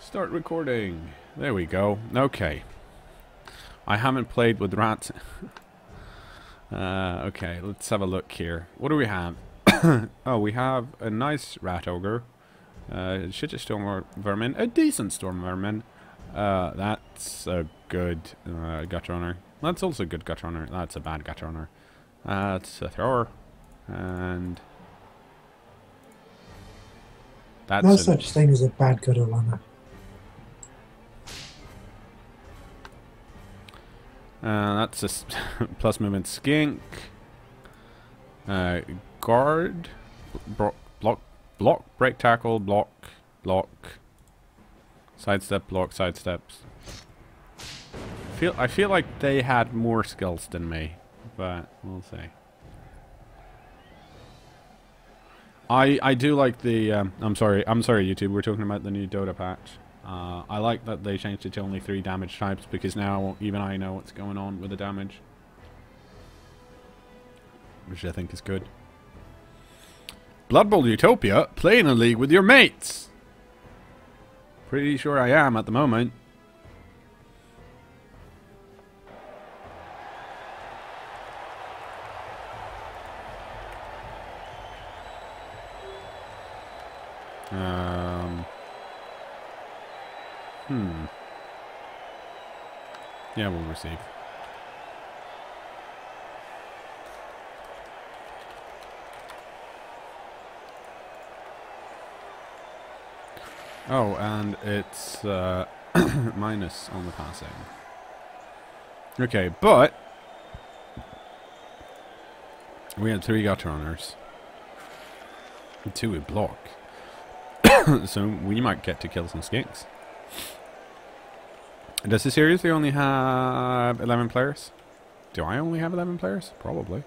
Start recording. There we go. Okay. I haven't played with rats. Okay, let's have a look here. What do we have? Oh, we have a nice rat ogre. Shit storm vermin. A decent storm vermin. That's a good gut runner. That's also a good gut runner. That's a bad gut runner. That's a thrower. And that's No such thing as a bad gutter runner. that's a plus movement skink. Guard. Block, break, tackle, block, sidestep, block, sidesteps. I feel like they had more skills than me, but we'll see. I do like the I'm sorry YouTube, we're talking about the new Dota patch. I like that they changed it to only 3 damage types, because now even I know what's going on with the damage, which I think is good. Blood Bowl Utopia, play in a league with your mates. Pretty sure I am at the moment. Yeah, we'll receive. Oh, and it's minus on the passing. Okay, but we had 3 gutter runners. 2 with block. So we might get to kill some skinks. Does the seriously only have 11 players? Do I only have 11 players? Probably.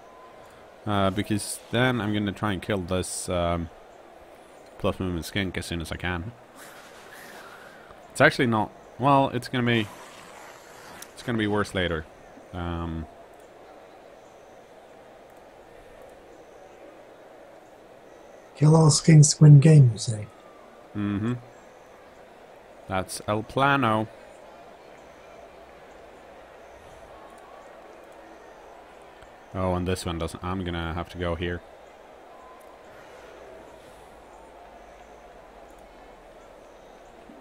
Because then I'm going to try and kill this plus movement skink as soon as I can. It's actually not... Well, it's going to be worse later. Kill all skinks to win game, you say? Mm-hmm. That's El Plano. Oh, and this one doesn't... I'm gonna have to go here.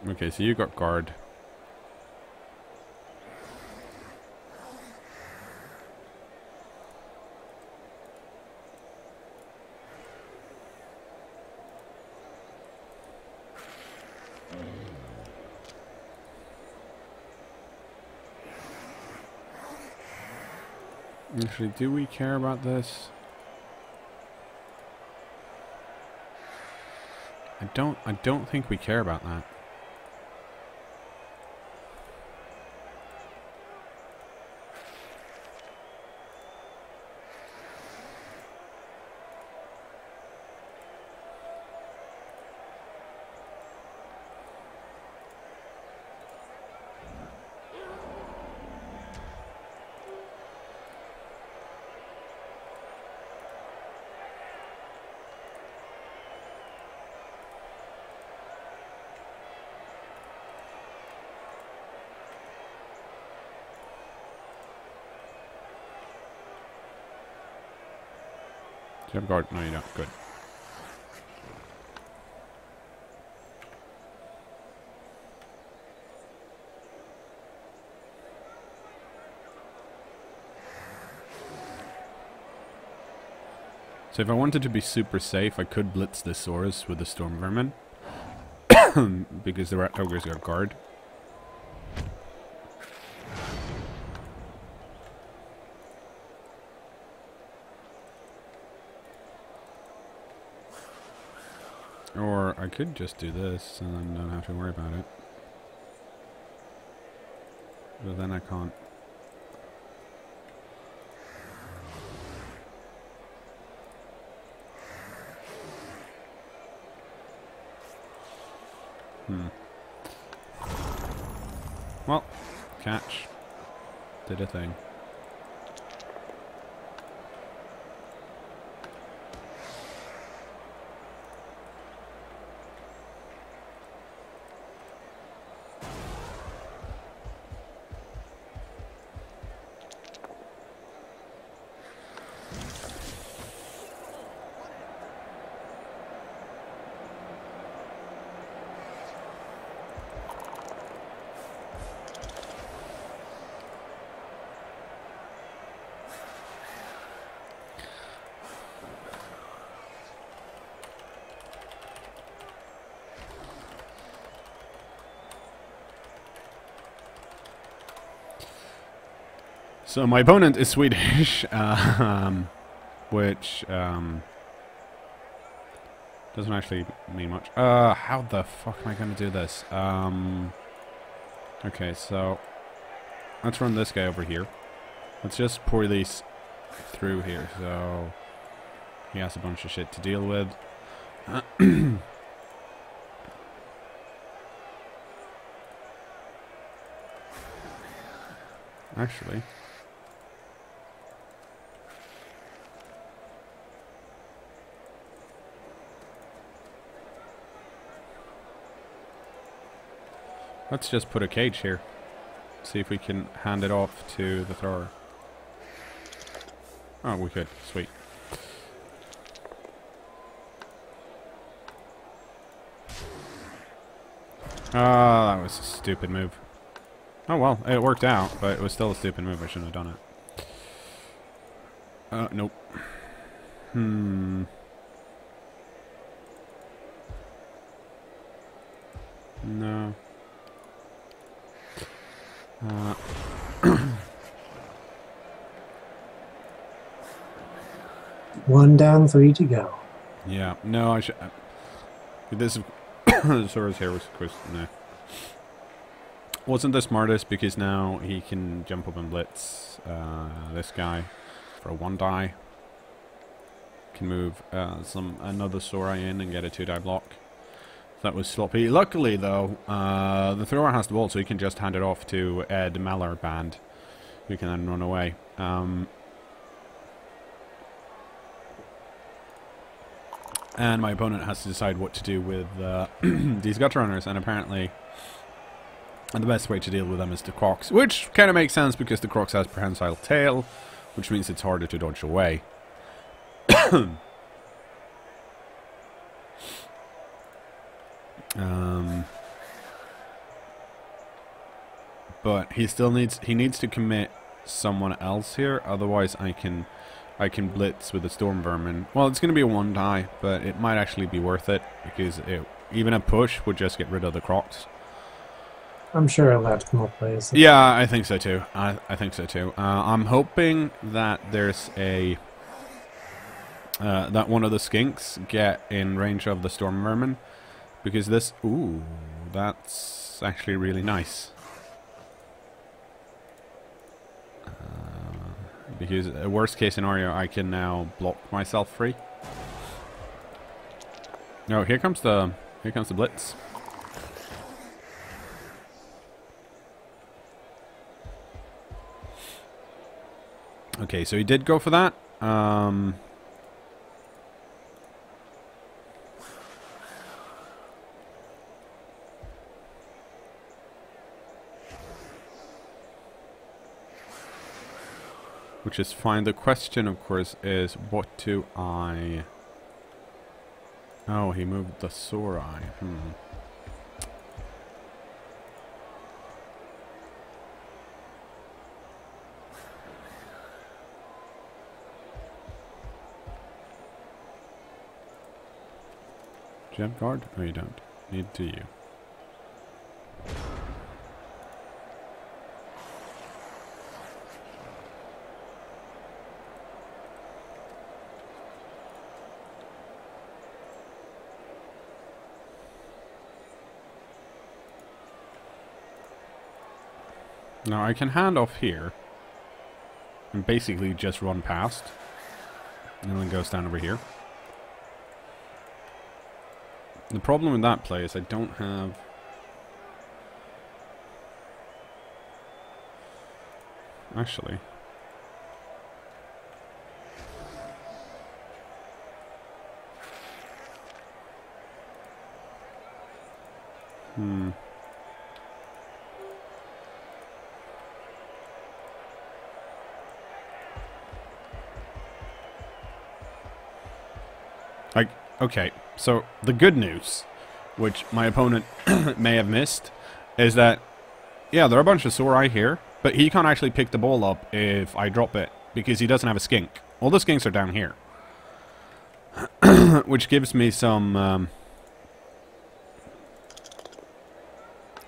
Okay, so you got guard. Actually, do we care about this? I don't think we care about that. Do you have guard? No, you don't. Good. So if I wanted to be super safe, I could blitz the Saurus with the Storm Vermin. Because the Rat Ogre's got guard. Or I could just do this and then don't have to worry about it. But then I can't. Well, catch. Did a thing. So my opponent is Swedish, which doesn't actually mean much. How the fuck am I going to do this? Okay, so let's run this guy over here. Let's just pour these through here. So he has a bunch of shit to deal with. Actually, let's just put a cage here. See if we can hand it off to the thrower. Oh, we could. Sweet. Ah, that was a stupid move. Oh well, it worked out, but it was still a stupid move. I shouldn't have done it. Nope. No. One down, 3 to go. Yeah. No, I should. This Sora's hair was no. Wasn't the smartest because now he can jump up and blitz this guy for a 1 die. Can move another Sora in and get a 2-die block. That was sloppy. Luckily though, the thrower has the ball, so he can just hand it off to Ed Maller Band, who can then run away. And my opponent has to decide what to do with these gutter runners, and apparently the best way to deal with them is the Crocs, which kind of makes sense because the Crocs has prehensile tail, which means it's harder to dodge away. But he still needs to commit someone else here, otherwise I can blitz with the Storm Vermin. Well, it's going to be a 1 die, but it might actually be worth it because even a push would just get rid of the Crocs. I'm sure I'll have to come up with. Yeah, I think so too. I think so too. I'm hoping that there's a that one of the skinks get in range of the Storm Vermin, because this. Ooh, that's actually really nice. Because a worst case scenario, I can now block myself free. No, here comes the blitz. Okay, so he did go for that. Which is fine. The question, of course, is what do I... Oh, he moved the Sorai. Do you have guard? Oh, you don't. Need to you. Now I can hand off here and basically just run past and then goes down over here. The problem with that play is I don't have... Actually... Okay, so the good news, which my opponent may have missed, is that, yeah, there are a bunch of Sorai here, but he can't actually pick the ball up if I drop it, because he doesn't have a skink. All the skinks are down here. Which gives me some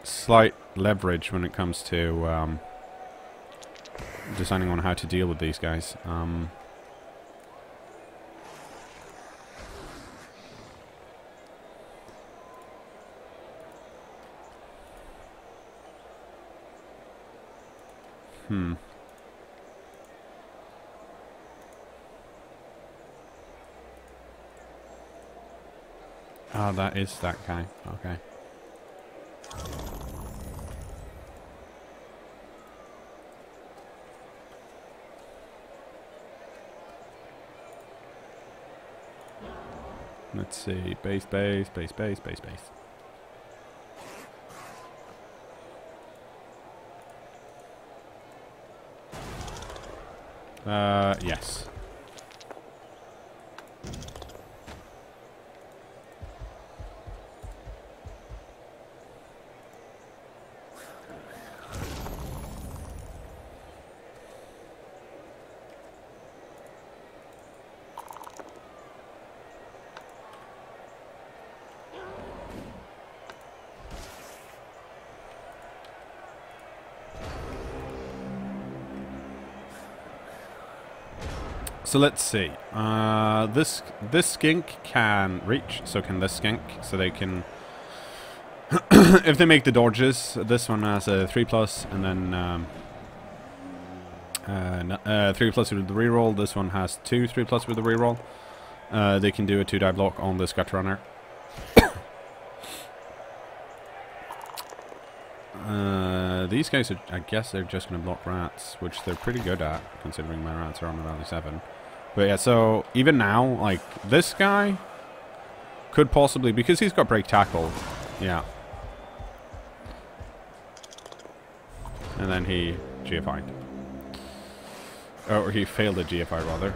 slight leverage when it comes to deciding on how to deal with these guys. Oh, that is that guy. Okay. Let's see. Base, base, base, base, base, base. Yes. So let's see. This skink can reach, so can this skink. So they can, if they make the dodges, this one has a 3+, and then 3+ with the reroll. This one has 2 3+ with the reroll. They can do a 2-die block on this gut runner. These guys are, I guess they're just going to block rats, which they're pretty good at, considering my rats are on value 7. But yeah, so even now, like, this guy could possibly, because he's got break tackle, yeah. And then he GFI'd. Or he failed a GFI, rather.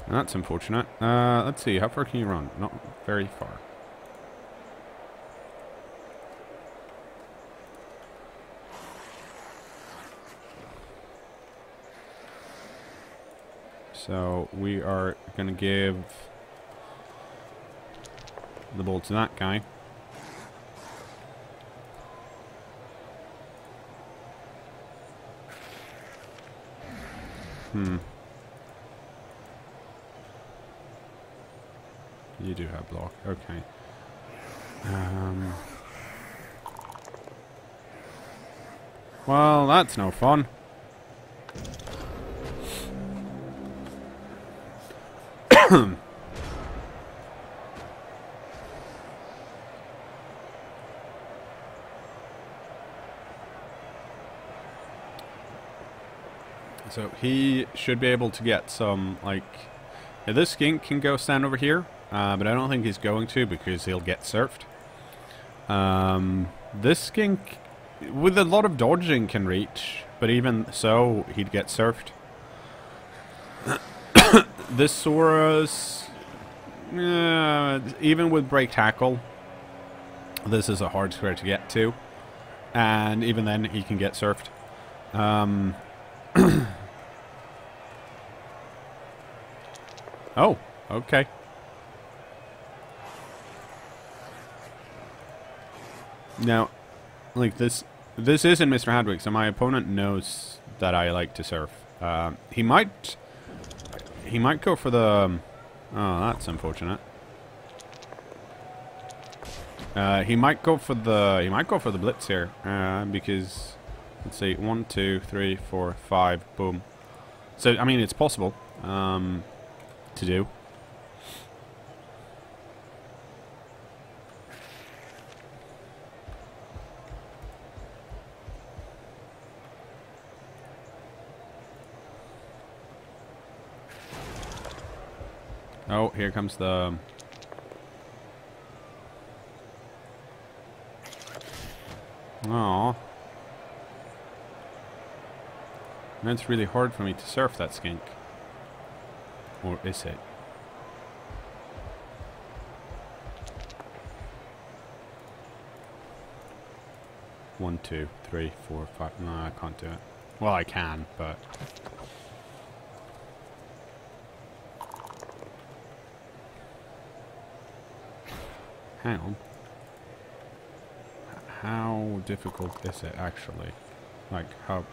That's unfortunate. Let's see, how far can you run? Not very far. So we are going to give the ball to that guy. You do have block. Okay. Well, that's no fun. So he should be able to get some, like... Yeah, this skink can go stand over here, but I don't think he's going to because he'll get surfed. This skink, with a lot of dodging, can reach, but even so, he'd get surfed. This Saurus, even with break tackle, this is a hard square to get to, and even then, he can get surfed. Oh, okay. Now, like this isn't Mr. Hadwick, so my opponent knows that I like to surf. He might go for the. Oh, that's unfortunate. He might go for the blitz here, because let's see, 1, 2, 3, 4, 5, boom. So I mean, it's possible to do. Oh, here comes the... Aww. And it's really hard for me to surf that skink. Or is it? 1, 2, 3, 4, 5. No, I can't do it. Well, I can, but... Hang on. How difficult is it, actually? Like, how...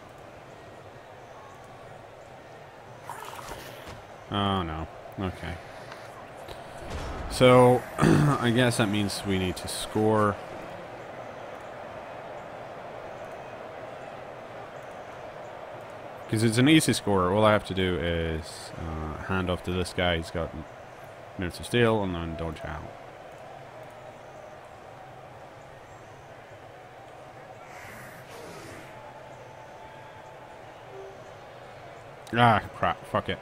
Oh, no. Okay. So, I guess that means we need to score. Because it's an easy score. All I have to do is hand off to this guy. He's got minutes of steel, and then dodge out. Ah, crap. Fuck it.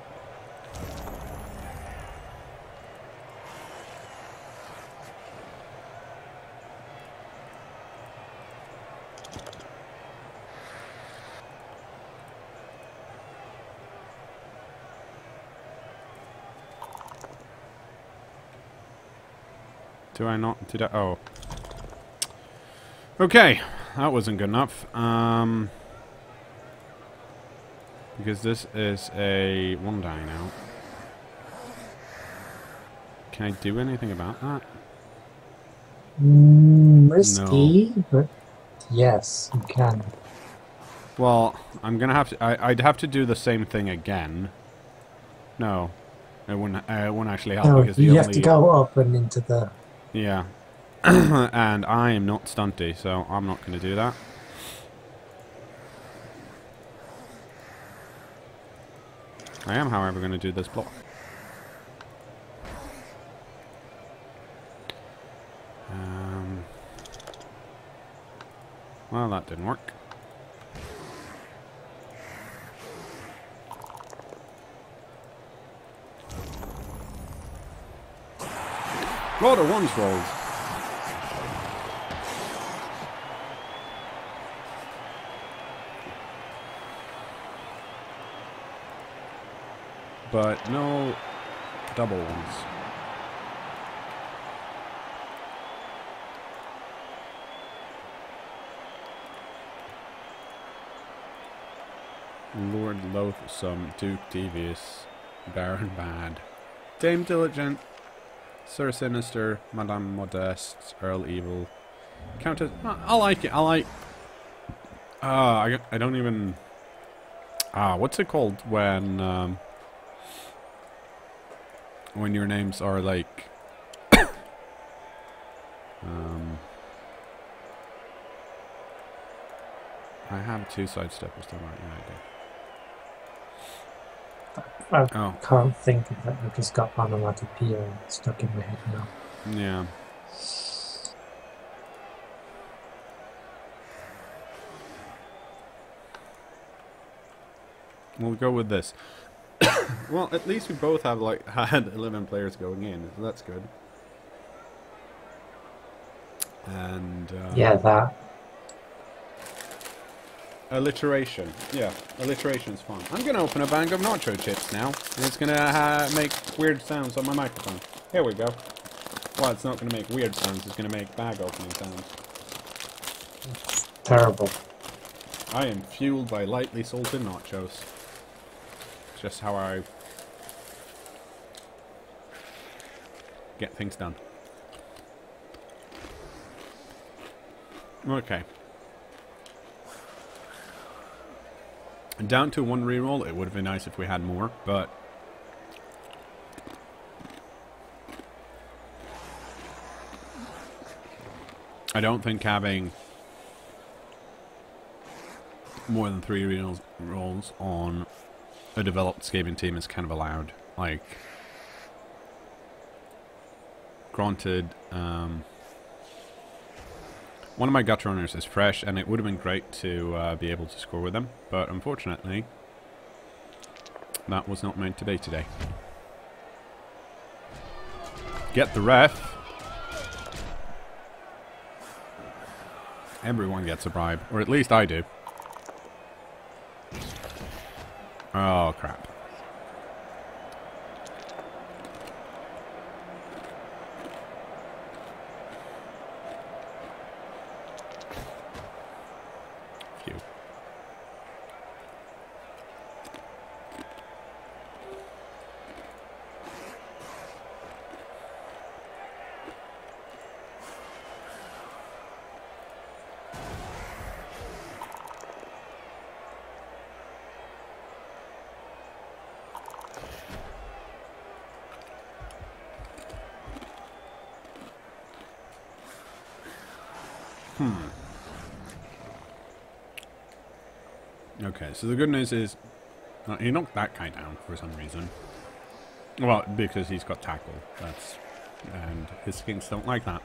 Do I not? Did I? Oh. Okay. That wasn't good enough. Because this is a 1 die now. Can I do anything about that? Risky, but yes, you can. Well, I'm gonna have to. I'd have to do the same thing again. No, it wouldn't. It wouldn't actually help No, because you the have to go up and into the... Yeah, and I am not stunty, so I'm not gonna do that. I am, however, gonna do this block. Well, that didn't work. Lot of ones rolled. But no double ones. Lord Loathsome, Duke Devious, Baron Bad, Dame Diligent, Sir Sinister, Madame Modeste, Earl Evil, Countess... I like it, I like... I don't even... what's it called when your names are like... I have 2 sidesteppers, don't I? Yeah, I do. I can't think of it. I've just got onomatopoeia stuck in my head now. Yeah. We'll go with this. Well, at least we both have like had 11 players going in, so that's good. And yeah, that. Alliteration. Yeah, alliteration is fun. I'm gonna open a bag of nacho chips now, and it's gonna make weird sounds on my microphone. Here we go. Well, it's not gonna make weird sounds. It's gonna make bag opening sounds. It's terrible. I am fueled by lightly salted nachos. It's just how I get things done. Okay. Down to 1 reroll. It would have been nice if we had more, but I don't think having more than 3 rerolls on a developed Skaven team is kind of allowed. Like, granted, one of my gut runners is fresh, and it would have been great to be able to score with them, but unfortunately, that was not meant to be today. Get the ref. Everyone gets a bribe, or at least I do. Oh, crap. Okay, so the good news is he knocked that guy down for some reason. Well, because he's got tackle. And his skinks don't like that.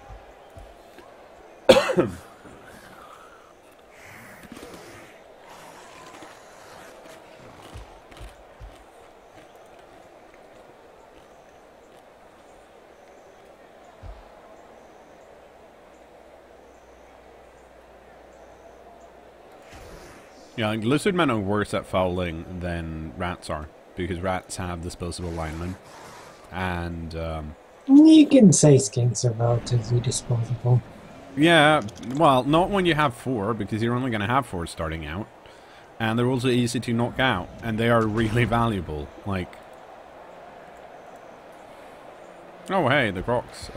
Yeah, like lizardmen are worse at fouling than rats are, because rats have disposable linemen, and You can say skinks are relatively disposable. yeah, well, not when you have 4, because you're only going to have 4 starting out, and they're also easy to knock out, and they are really valuable. Like, oh hey, the crocs.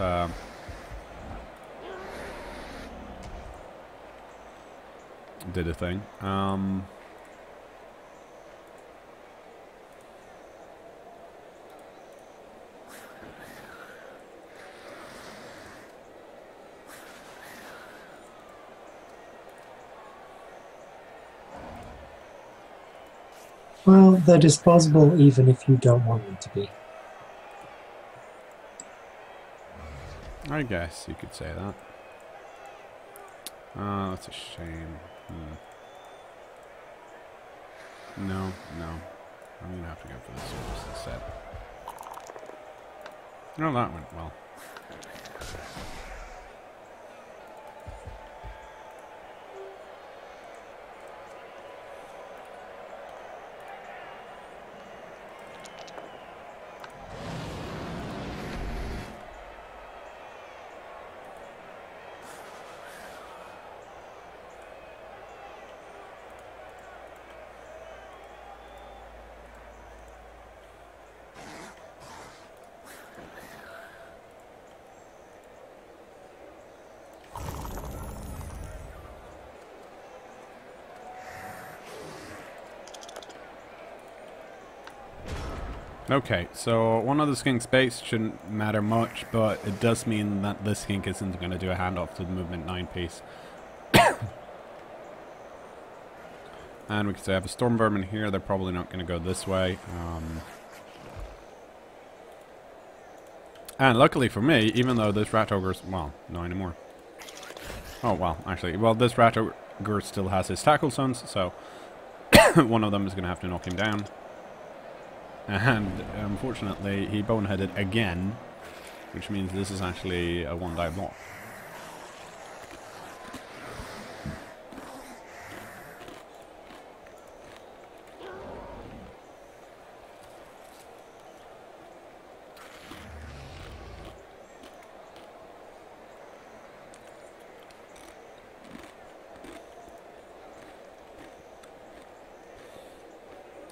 Did a thing. Well, they're disposable even if you don't want them to be. I guess you could say that. That's a shame. No. I'm gonna have to go for the swords instead. No, that went well. Okay, so one of the skink space shouldn't matter much, but it does mean that this skink isn't going to do a handoff to the movement 9 piece. And we could say I have a storm vermin here, they're probably not going to go this way. And luckily for me, even though this rat ogre's, well, not anymore. Oh, well, actually, well, this rat ogre still has his tackle sons, so one of them is going to have to knock him down. And unfortunately, he boneheaded again, which means this is actually a 1-die block.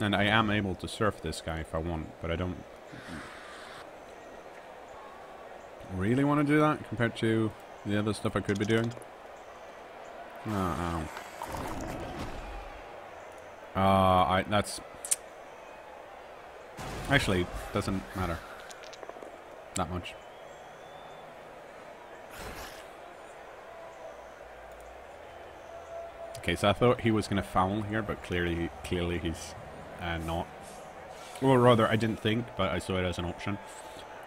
And I am able to surf this guy if I want, but I don't really want to do that compared to the other stuff I could be doing. That's... Actually, doesn't matter that much. Okay, so I thought he was going to foul here, but clearly he's not. Or rather, I didn't think, but I saw it as an option.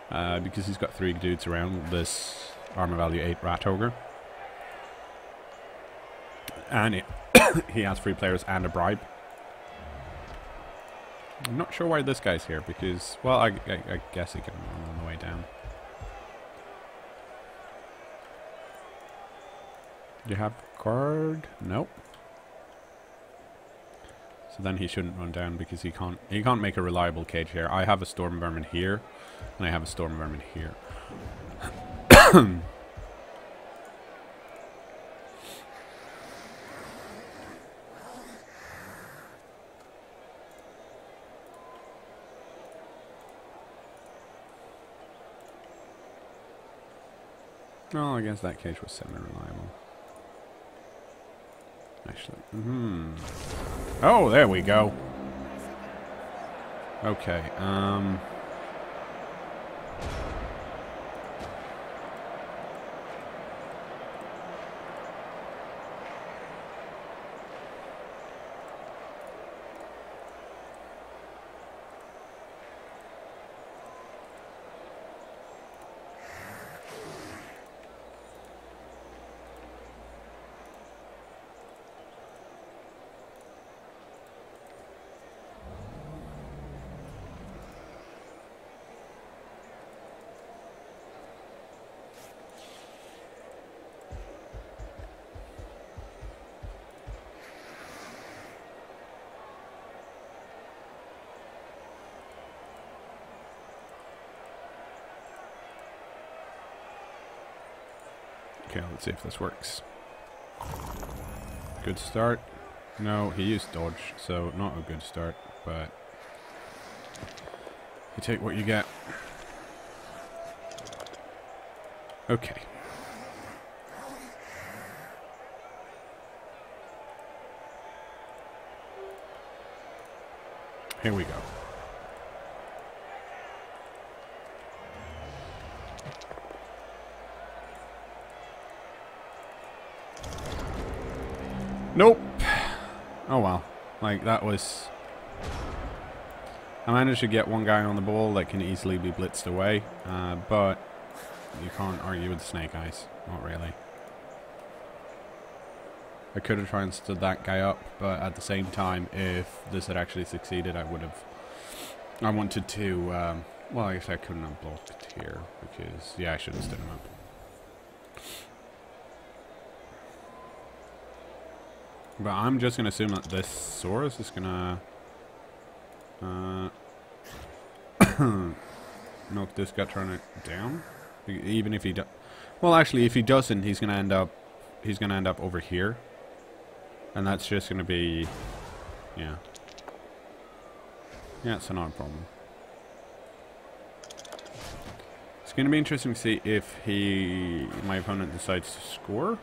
Because he's got 3 dudes around this armor value 8 rat ogre. And he has 3 players and a bribe. I'm not sure why this guy's here, because, well, I guess he can run on the way down. Do you have guard? Nope. So then he shouldn't run down because he can't make a reliable cage here. I have a storm vermin here, and I have a storm vermin here. Well, I guess that cage was semi-reliable. Actually, oh, there we go. Okay, Okay, let's see if this works. Good start. No, he used dodge, so not a good start, but you take what you get. Okay. Here we go. Nope. Oh well. Like, that was... I managed to get one guy on the ball that can easily be blitzed away, but you can't argue with Snake Eyes. Not really. I could have tried and stood that guy up, but at the same time, if this had actually succeeded, I would have... I wanted to... well, I guess I couldn't have blocked here, because... Yeah, I should have stood him up. But I'm just going to assume that this Saurus is going to... knock this guy, turn it down. Even if he does... Well, actually, if he doesn't, he's going to end up... He's going to end up over here. And that's just going to be... Yeah. Yeah, it's not a problem. It's going to be interesting to see if my opponent decides to score.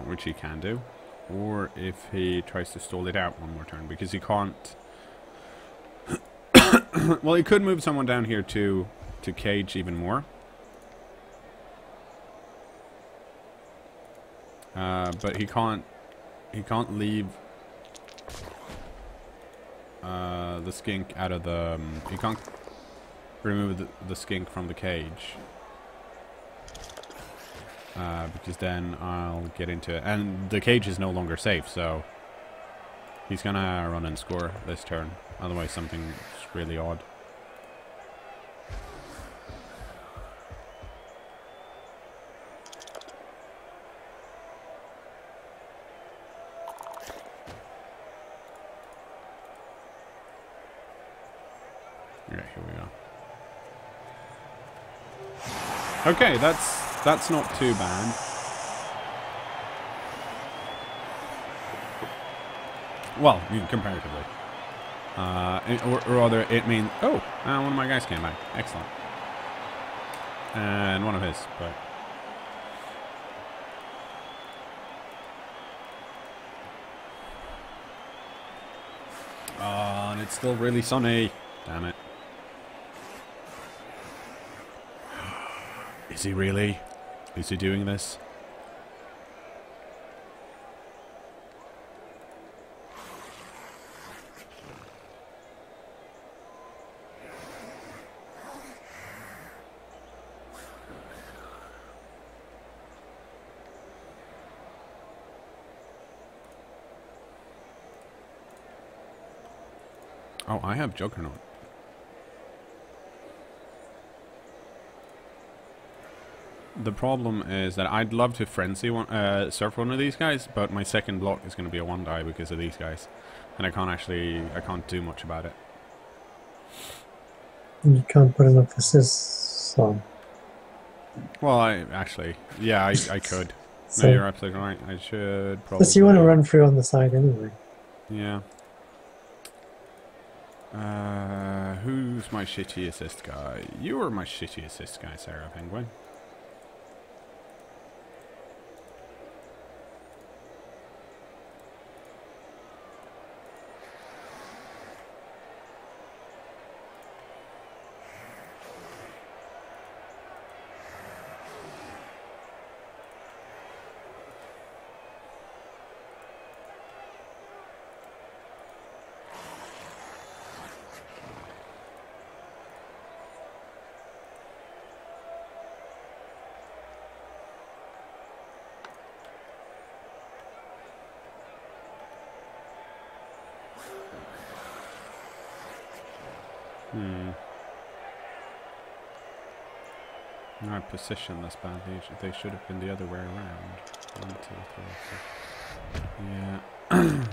Which he can do. Or if he tries to stall it out one more turn. Because he can't... Well, he could move someone down here to cage even more. But he can't leave the skink out of the... he can't remove the skink from the cage. Because then I'll get into it. And the cage is no longer safe, so... He's gonna run and score this turn. Otherwise something's really odd. Alright, here we go. Okay, that's not too bad. Well, comparatively. Or rather, it means... Oh! One of my guys came back. Excellent. And one of his, but... Oh, and it's still really sunny. Damn it. Is he really? Is he doing this? Oh, I have Juggernaut. The problem is that I'd love to frenzy surf one of these guys, but my second block is going to be a 1-die because of these guys, and I can't do much about it. You can't put enough assists on. Well, I could. So, no, you're absolutely right. I should probably... Plus you want to run through on the side anyway. Yeah. Who's my shitty assist guy? You are my shitty assist guy, Sarah Penguin. I positioned this badly. They should have been the other way around. 1, 2, 3, 4. Yeah.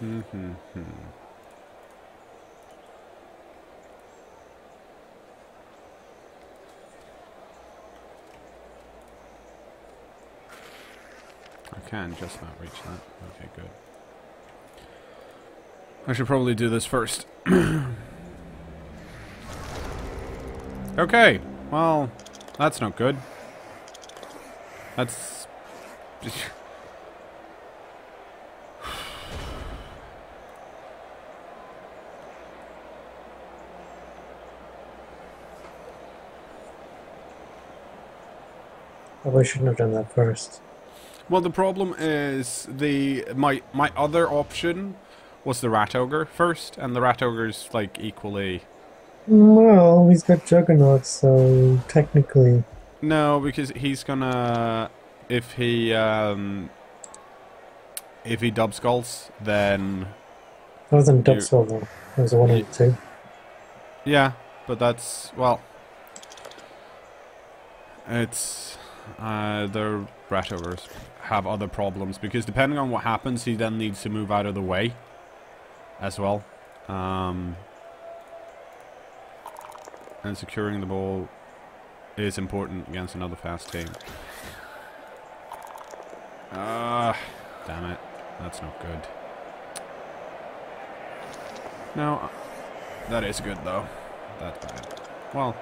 I can just about reach that. Okay, good. I should probably do this first. Okay, well, that's not good. That's... Oh, I shouldn't have done that first. Well, the problem is my other option was the Rat Ogre first, and the Rat Ogre's like equally... Well, he's got Juggernauts, so technically... No, because he's gonna... If he dub skulls, then... That wasn't Dub Skull though. That was a 1 and 2. Yeah, but that's... Well... It's... the Rat Ogres have other problems, because depending on what happens, he then needs to move out of the way as well. And securing the ball is important against another fast team. Damn it. That's not good. No, that is good though. That's bad. Well...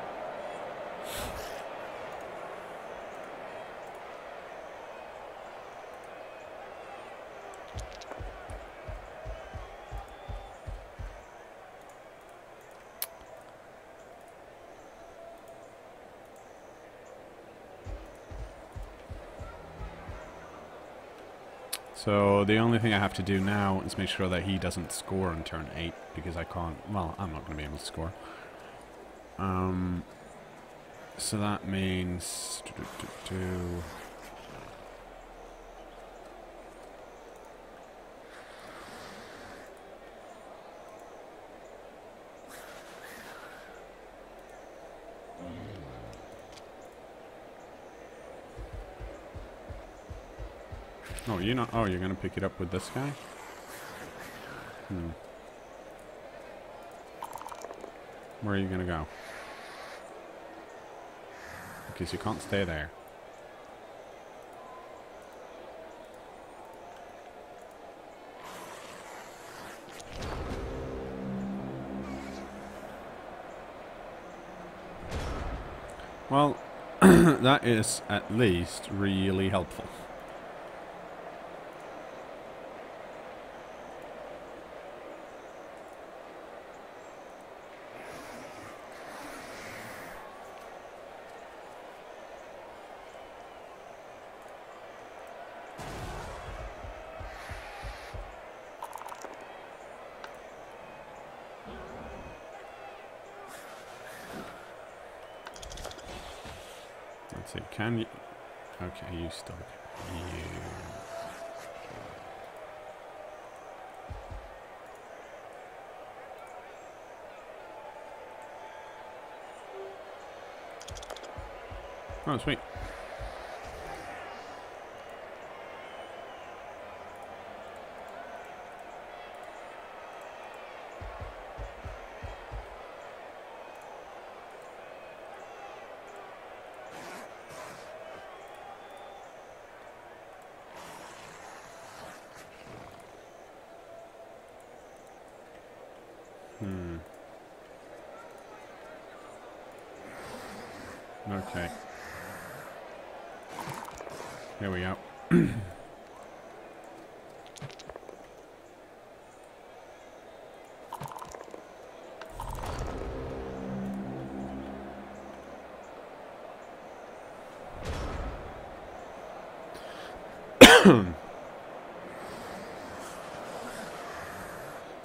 So the only thing I have to do now is make sure that he doesn't score on turn 8, because I can't, well, I'm not going to be able to score. So that means... Oh, you're not. Oh, you're gonna pick it up with this guy? Where are you gonna go? Because you can't stay there. Well, that is at least really helpful. Let's see, can you... Okay, you still... Oh, sweet. Okay. Here we go.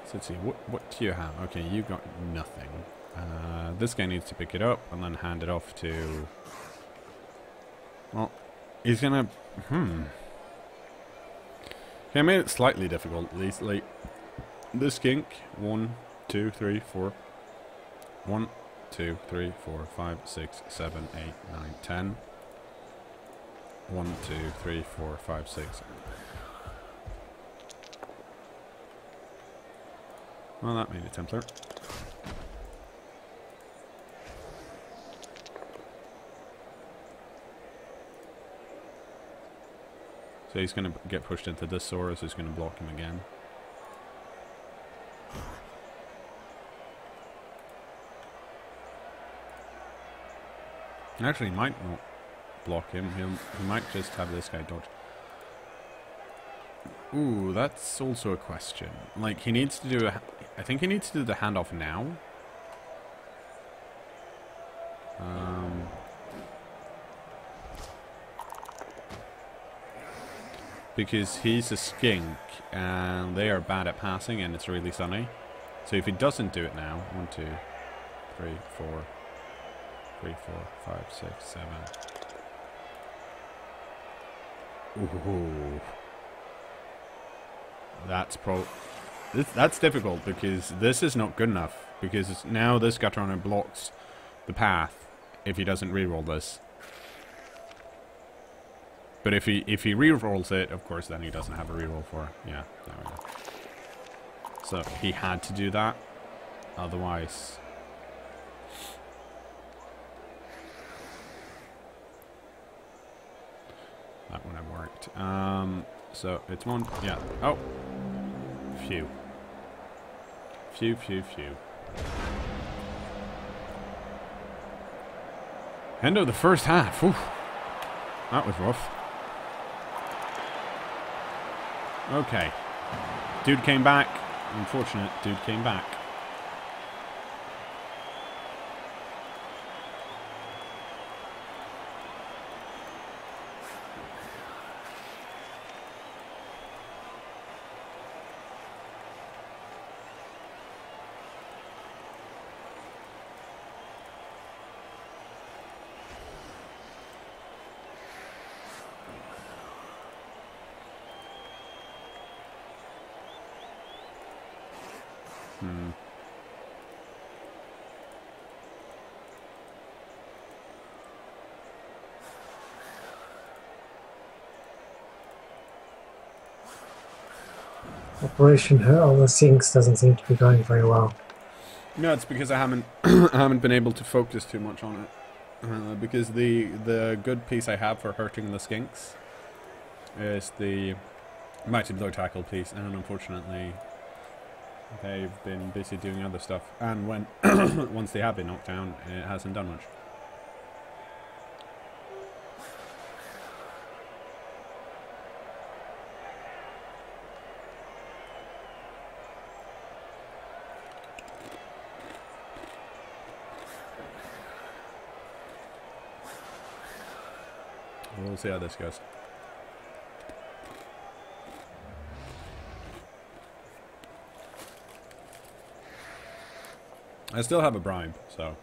So let's see, what do you have? Okay, you got nothing. This guy needs to pick it up and then hand it off to... Well, he's gonna... Okay, I made it slightly difficult, at least. Like, this skink, 1, 2, 3, 4. 1, 2, 3, 4, 5, 6, 7, 8, 9, 10. 1, 2, 3, 4, 5, 6. Well, that made it simpler. So he's going to get pushed into this Saurus, who's going to block him again. Actually, he might not block him. He might just have this guy dodge. Ooh, that's also a question. Like, he needs to do I think he needs to do the handoff now. Because he's a skink, and they are bad at passing, and it's really sunny. So if he doesn't do it now, 1, 2, 3, 4, 3, 4, 5, 6, 7. Ooh. That's difficult, because this is not good enough. Because now this Gatrona blocks the path if he doesn't reroll this. But if he rerolls it, of course, then he doesn't have a reroll for. Yeah, there we go. So he had to do that, otherwise. That wouldn't have worked. So it's one. Yeah. Oh. Phew. Phew, phew, phew. End of the first half. Whew. That was rough. Okay. Dude came back. Unfortunate, dude came back. Operation Hurl the Sinks doesn't seem to be going very well. No, it's because I haven't I haven't been able to focus too much on it. Because the good piece I have for hurting the skinks is the Mighty Blow Tackle piece, and unfortunately they've been busy doing other stuff. And when once they have been knocked down, it hasn't done much. We'll see how this goes. I still have a bribe, so.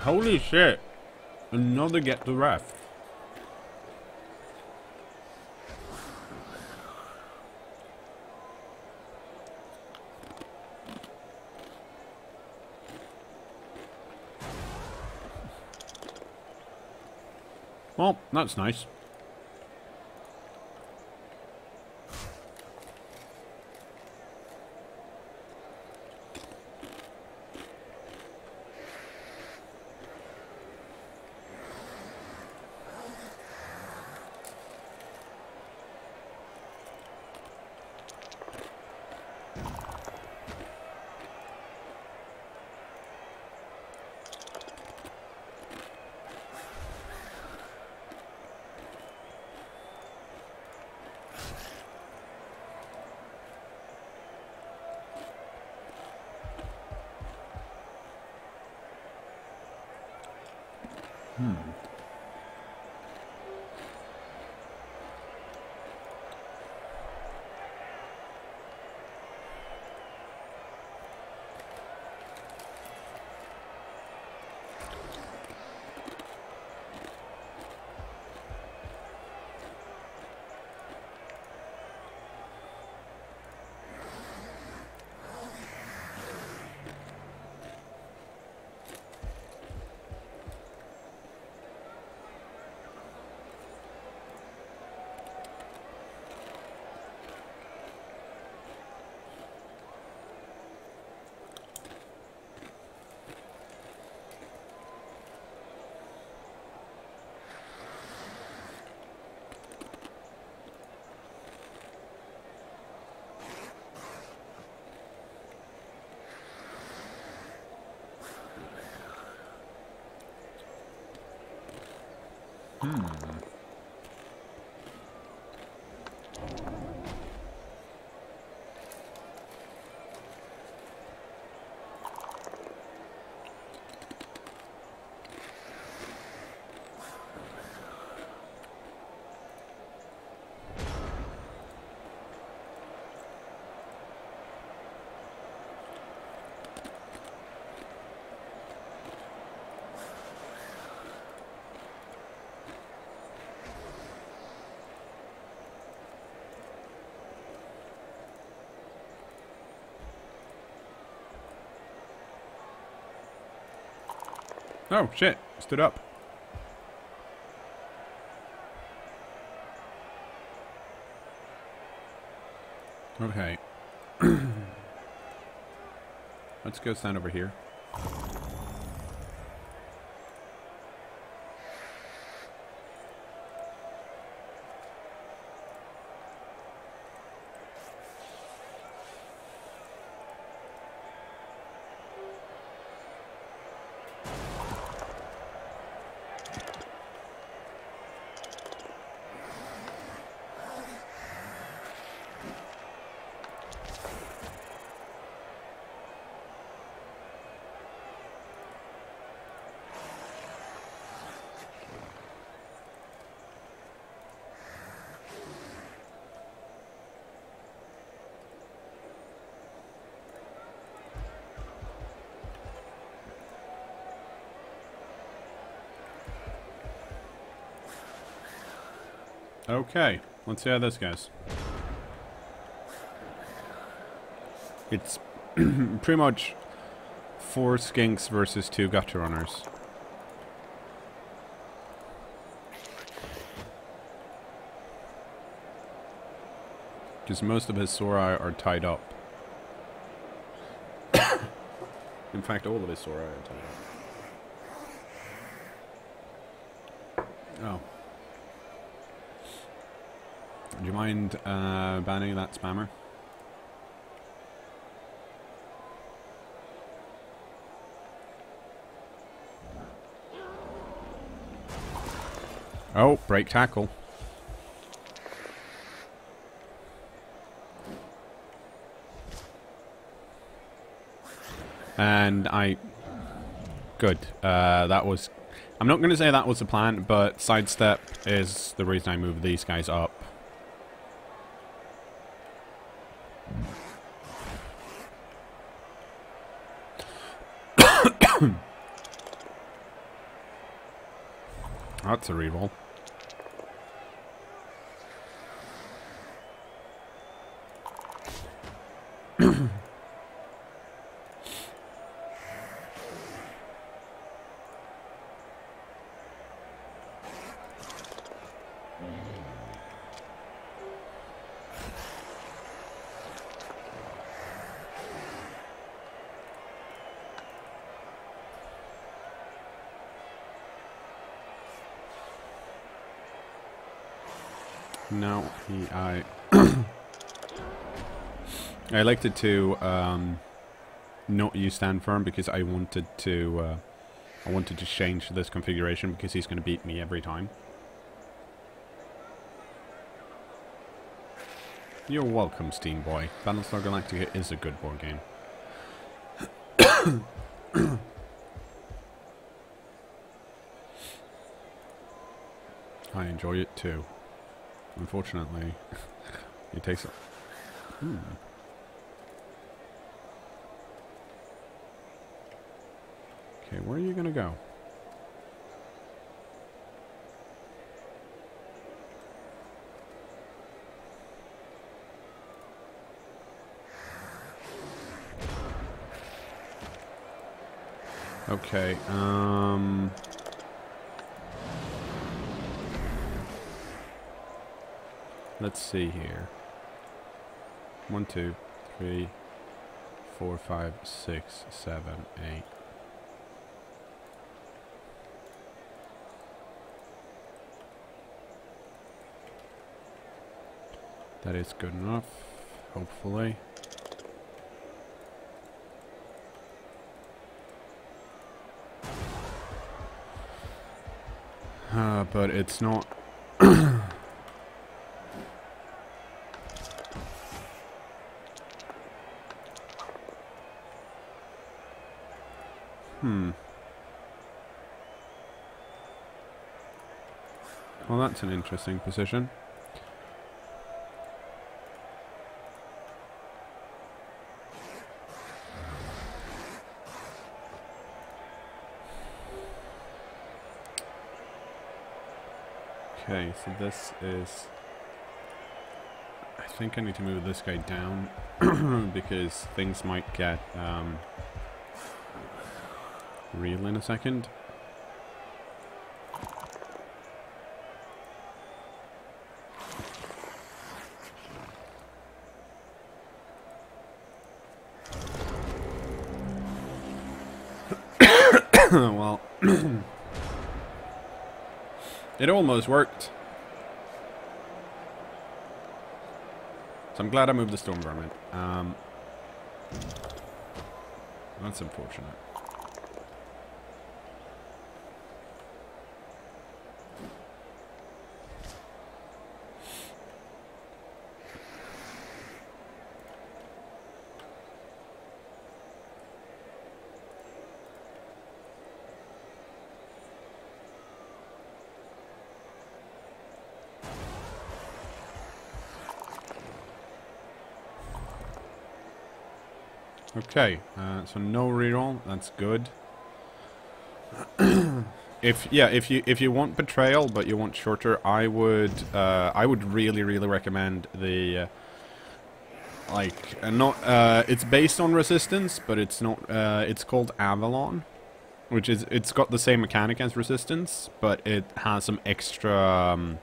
Holy shit! Another get the ref. Well, that's nice. Oh, shit. Stood up. Okay. Let's go stand over here. Okay, let's see how this goes. It's pretty much 4 skinks versus 2 gutter runners. Because most of his Sora are tied up. In fact, all of his Sora are tied up. Oh. Do you mind banning that spammer? Oh, break tackle. And good. That was... I'm not going to say that was the plan, but sidestep is the reason I moved these guys up. That's a reroll. No, I elected to not use stand firm because I wanted to change this configuration because he's going to beat me every time. You're welcome, Steam Boy. Battlestar Galactica is a good board game. I enjoy it too. Unfortunately, it takes... Okay, where are you gonna go? Okay, let's see here. 1, 2, 3, 4, 5, 6, 7, 8. That is good enough, hopefully. But it's not... Well, that's an interesting position. Okay, so this is... I think I need to move this guy down because things might get real in a second. Well, it almost worked. So I'm glad I moved the storm vermin. That's unfortunate. Okay, so no reroll. That's good. If you want betrayal but you want shorter, I would really recommend the it's based on resistance, but it's not. It's called Avalon, which is it's got the same mechanic as resistance, but it has some extra.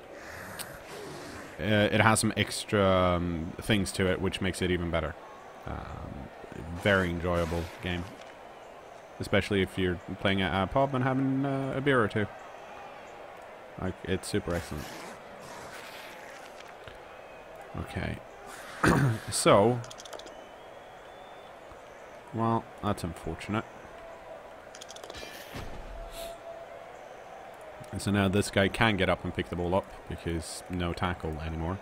Things to it, which makes it even better. Very enjoyable game, especially if you're playing at a pub and having a beer or two. Like, it's super excellent. Okay. So, well, that's unfortunate. And so now this guy can get up and pick the ball up because no tackle anymore.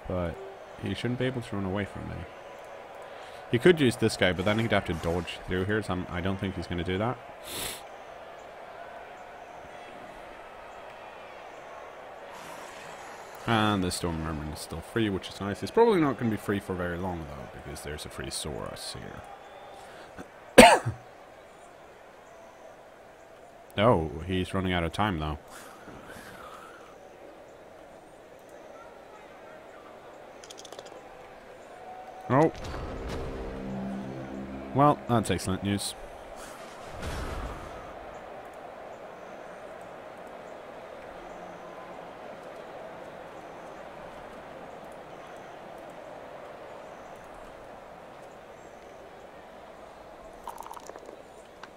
But he shouldn't be able to run away from me. He could use this guy, but then he'd have to dodge through here, so I don't think he's going to do that. And the storm vermin is still free, which is nice. It's probably not going to be free for very long, though, because there's a free Saurus here. Oh, he's running out of time, though. Oh. Well, that's excellent news.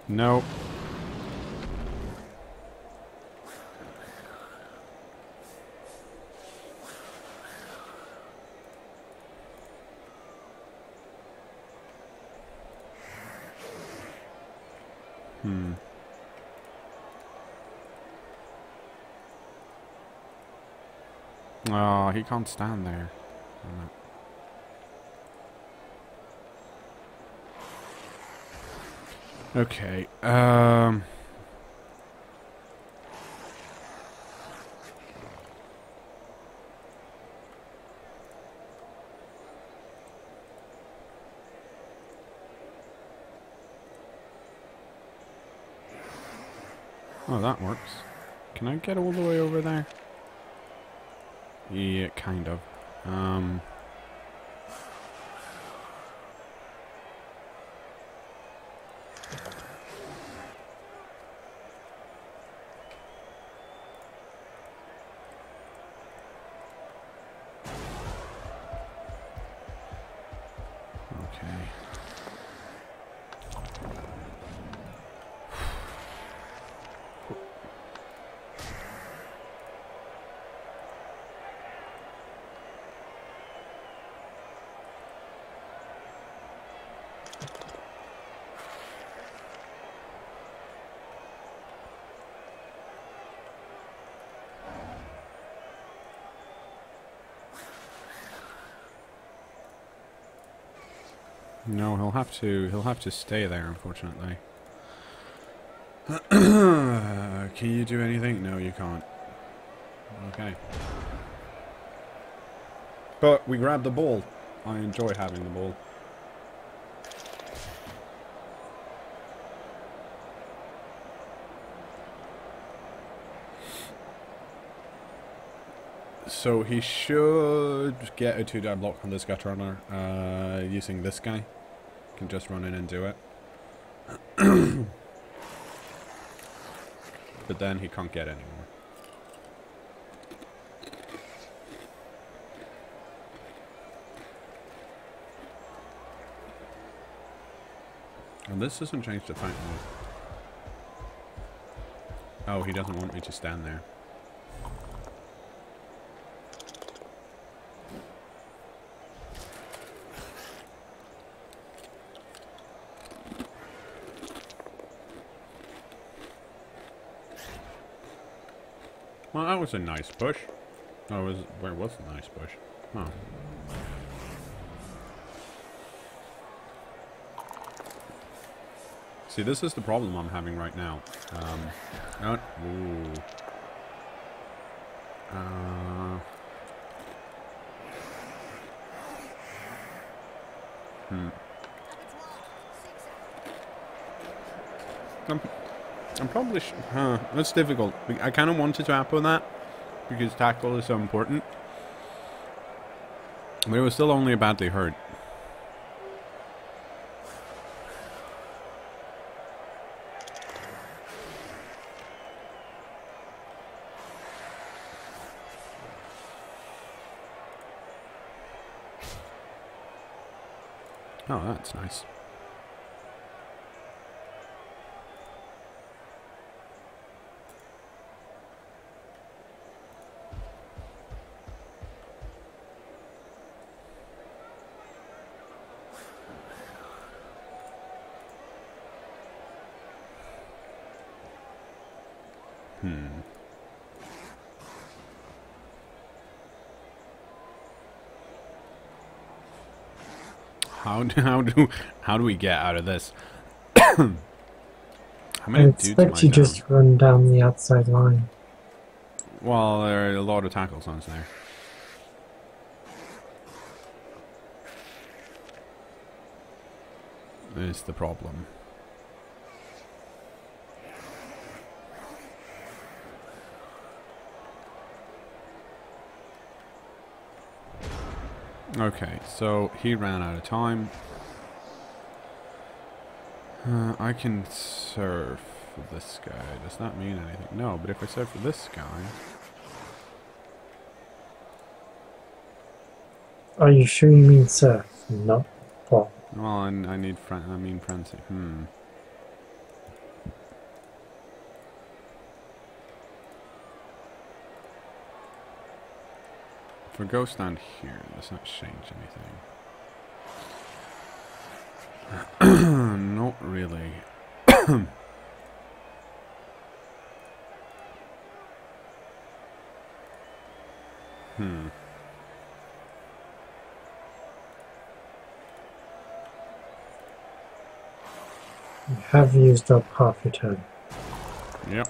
Nope. Oh, he can't stand there. Okay, oh, that works. Can I get all the way over there? Yeah, kind of. Okay. No, he'll have to stay there, unfortunately. Can you do anything? No, you can't. Okay. But we grabbed the ball. I enjoy having the ball. So he should get a 2-die block on this gut runner using this guy. Can just run in and do it. But then he can't get anymore. And this doesn't change the fight mode. Oh, he doesn't want me to stand there. Well, that was a nice push. Oh, where was the nice push? Oh. See, this is the problem I'm having right now. Ooh. I'm probably that's difficult. I kind of wanted to apple that because tackle is so important, but it was still only badly hurt. Oh, that's nice. How do we get out of this? How many I dudes am I expect you down? just run down the outside line. Well, there are a lot of tackle zones there. Is the problem. Okay, so he ran out of time. I can serve for this guy. Does that mean anything? No, but if I serve for this guy... Are you sure you mean surf, not ball? Well, I need frenzy. If we go stand here, does that change anything? Not really. You have used up half your turn. Yep.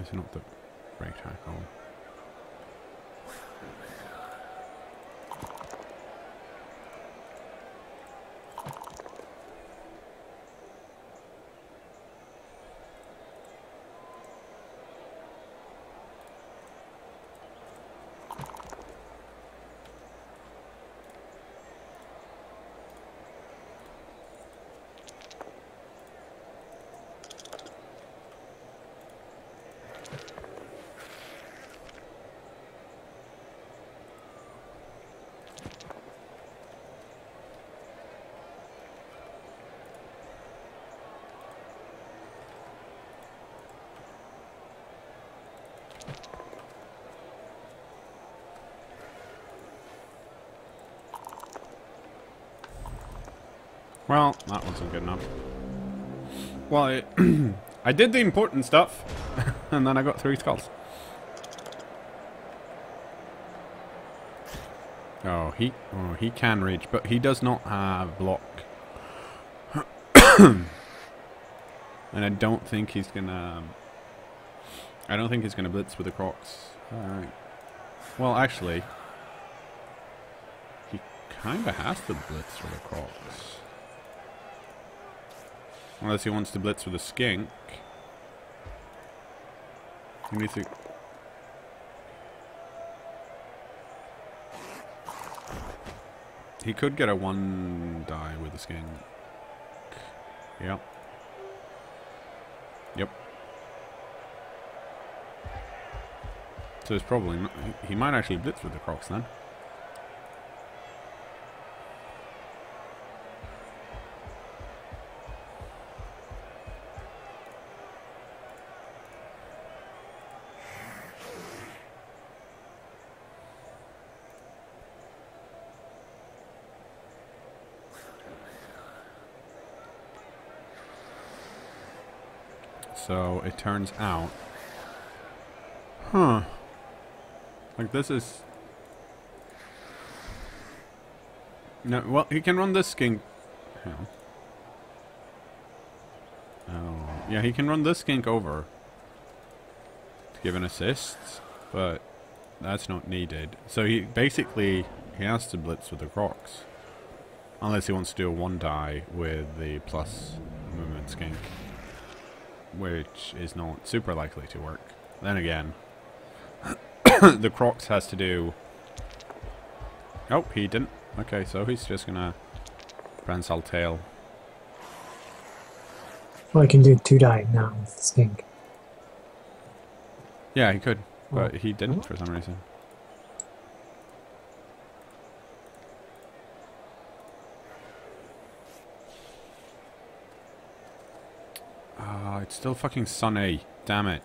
Is it not the break tackle? Well, that wasn't good enough. Well, I did the important stuff, and then I got 3 skulls. Oh, he can reach, but he does not have block. And I don't think he's gonna... I don't think he's gonna blitz with the Crocs. Well, actually... He kinda has to blitz with the Crocs. Unless he wants to blitz with a skink. He needs to... He could get a 1 die with a skink. Yep. Yep. So it's probably not... He might actually blitz with the Crocs then. So it turns out... Huh. Like this is... No, well, he can run this skink... Hell. Oh. Yeah, he can run this skink over to give an assist, but that's not needed. So he basically... He has to blitz with the Crocs. Unless he wants to do a 1 die with the plus movement skink. Which is not super likely to work. Then again, the Crocs has to do... Oh, he didn't. Okay, so he's just gonna prehensile tail. Well, I can do 2 die now with the skink. Yeah, he could, but he didn't for some reason. It's still fucking sunny. Damn it.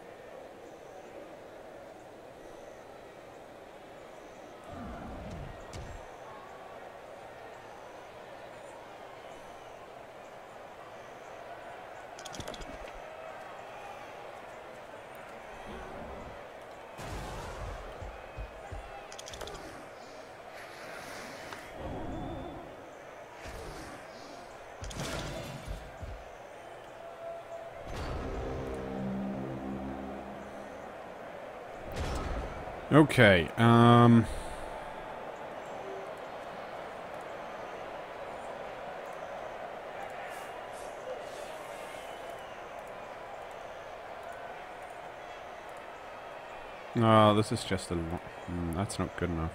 Okay, oh, this is just a... that's not good enough.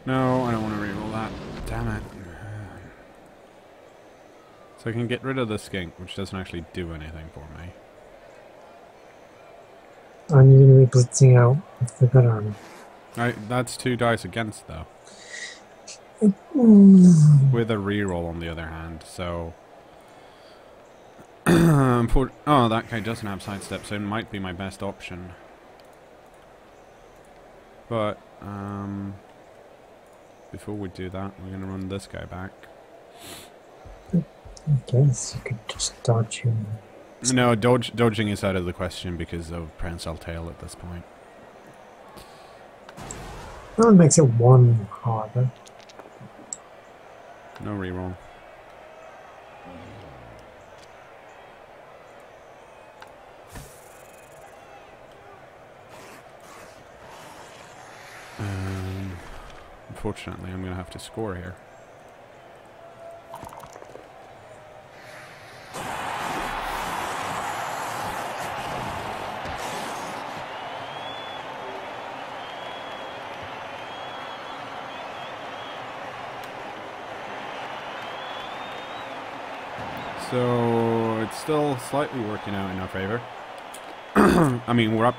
No, I don't want to reroll that. Damn it. So I can get rid of the skink, which doesn't actually do anything for me. And you're going to be blitzing out with the good army. That's 2 dice against, though. With a reroll on the other hand, so... oh, that guy doesn't have sidestep, so it might be my best option. But, before we do that, we're going to run this guy back. I guess you could just dodge him. No, dodging is out of the question because of prehensile tail at this point. Well, it makes it 1 harder. No reroll. Unfortunately, I'm going to have to score here. So it's still slightly working out in our favor. I mean, we're up.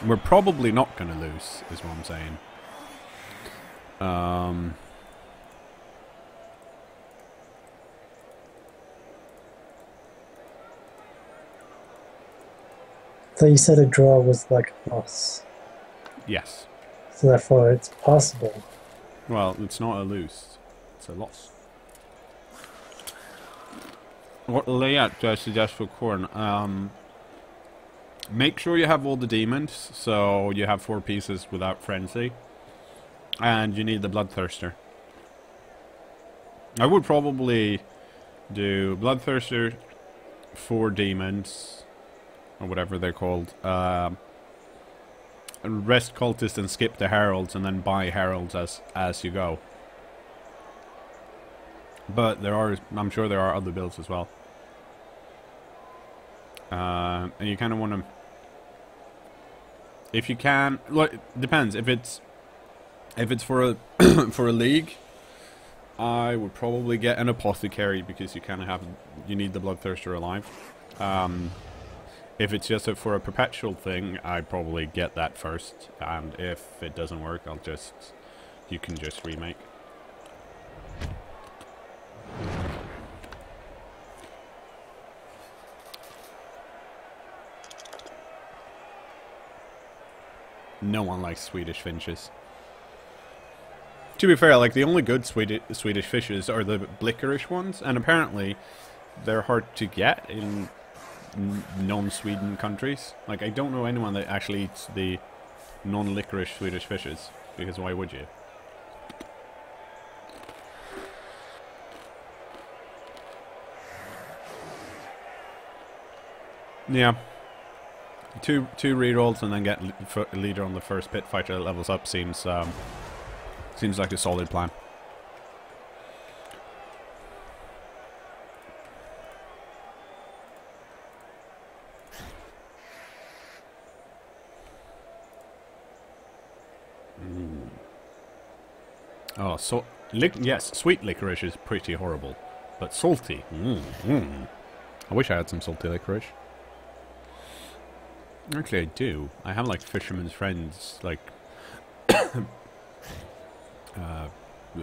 We're probably not going to lose, is what I'm saying. So you said a draw was like a loss. Yes. So therefore it's possible. Well, it's not a lose. It's a loss. What layout do I suggest for Khorne? Make sure you have all the demons, so you have 4 pieces without frenzy. And you need the Bloodthirster. I would probably do Bloodthirster, 4 demons, or whatever they're called. Rest Cultist and skip the Heralds, and then buy Heralds as you go. But I'm sure there are other builds as well. And you kind of want to, if you can, look, it depends. If it's for a for a league, I would probably get an Apothecary, because you kind of you need the Bloodthirster alive. If it's just for a perpetual thing, I'd probably get that first, and if it doesn't work, you can just remake. No one likes Swedish finches. To be fair, like, the only good Swedish fishes are the blickerish ones, and apparently they're hard to get in non-Sweden countries. Like, I don't know anyone that actually eats the non-licorice Swedish fishes, because why would you? Yeah. Two rerolls and then get leader on the first pit fighter that levels up seems like a solid plan. Oh, so yes, sweet licorice is pretty horrible, but salty. I wish I had some salty licorice. Actually, I do. I have like fisherman's friends, like the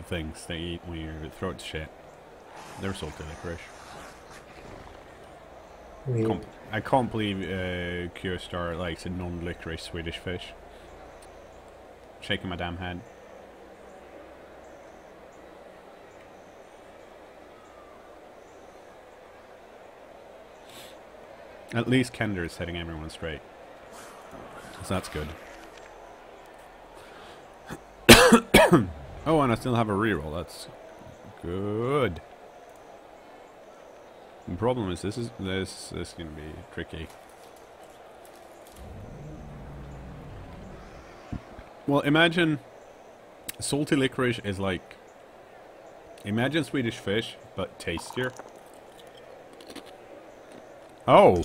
things they eat when your throat's shit. They're salty licorice. I can't believe Q-Star likes a non-licorice Swedish fish. Shaking my damn head. At least Kender is setting everyone straight. So that's good. Oh, and I still have a reroll. That's good. The problem is this is gonna be tricky. Well, imagine salty licorice is like, imagine Swedish fish but tastier. Oh.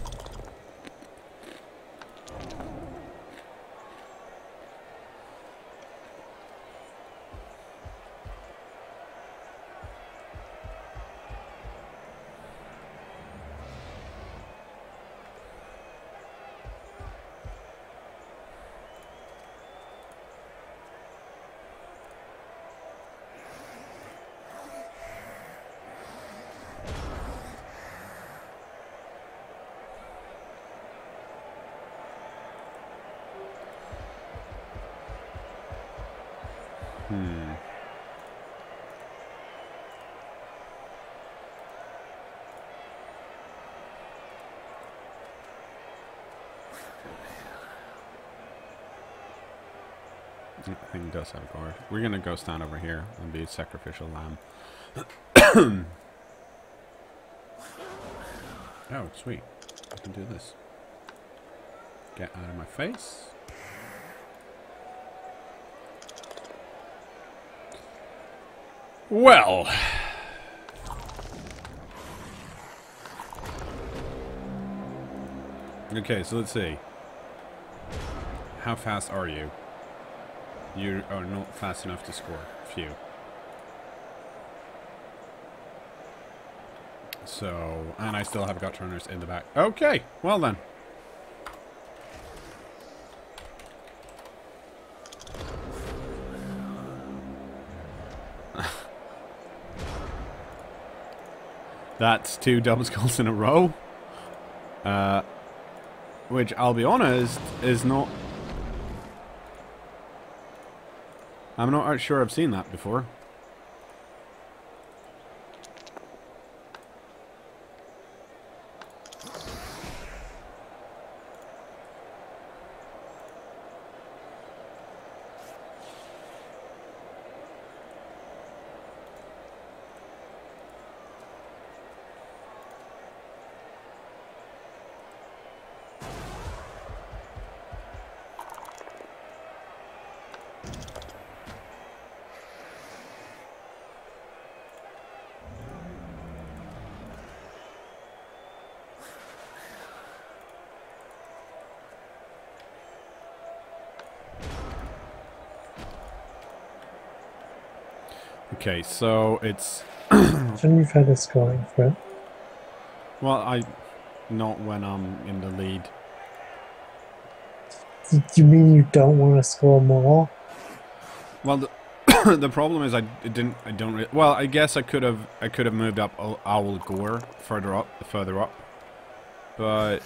I think it does have a guard. We're gonna go stand over here and be a sacrificial lamb. Oh, sweet. I can do this. Get out of my face. Well. Okay, so let's see. How fast are you? You are not fast enough to score. Phew. So, and I still have gut turners in the back. Okay, well then. That's 2 double skulls in a row. Which, I'll be honest, is not... I'm not sure I've seen that before. Okay, so it's... Shouldn't you've had a scoring threat? Well, not when I'm in the lead. Do you mean you don't want to score more? Well, the problem is I don't. Well, I guess I could have moved up Owl Gore further up, but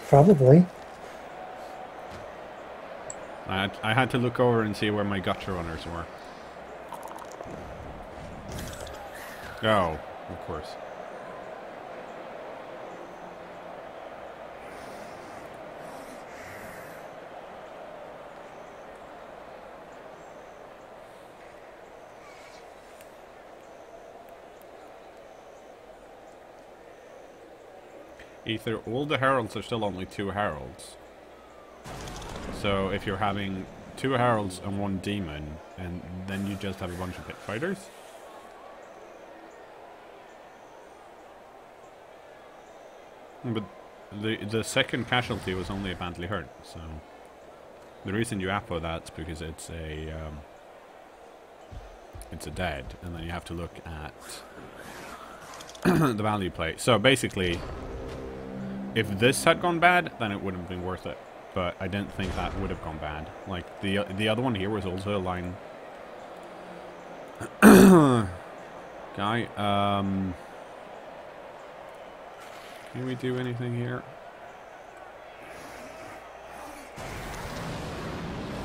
Probably. I had to look over and see where my gutter runners were. Oh, of course. Either all the heralds are still only 2 heralds. So if you're having 2 heralds and 1 demon, and then you just have a bunch of pit fighters. But the second casualty was only a badly hurt, so the reason you apo that's because it's a dead, and then you have to look at the value play. So basically, if this had gone bad, then it wouldn't have been worth it. But I didn't think that would have gone bad. Like the other one here was also a line guy. Can we do anything here?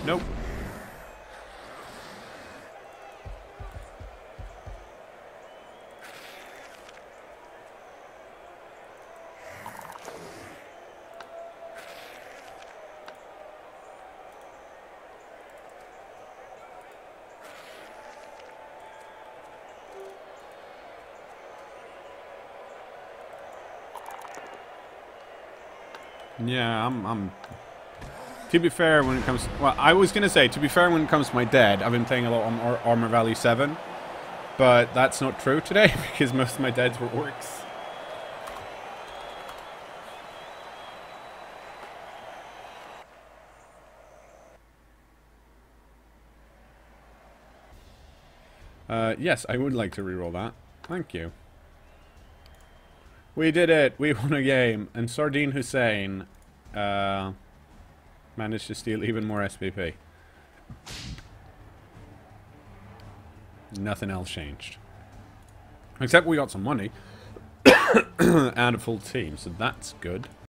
Nope. Yeah, I'm... To be fair, when it comes... Well, I was going to say, to be fair, when it comes to my dead, I've been playing a lot on Armor Value 7. But that's not true today, because most of my deads were orcs. Yes, I would like to reroll that. Thank you. We did it! We won a game! And Sardine Hussein managed to steal even more SPP. Nothing else changed. Except we got some money. And a full team, so that's good.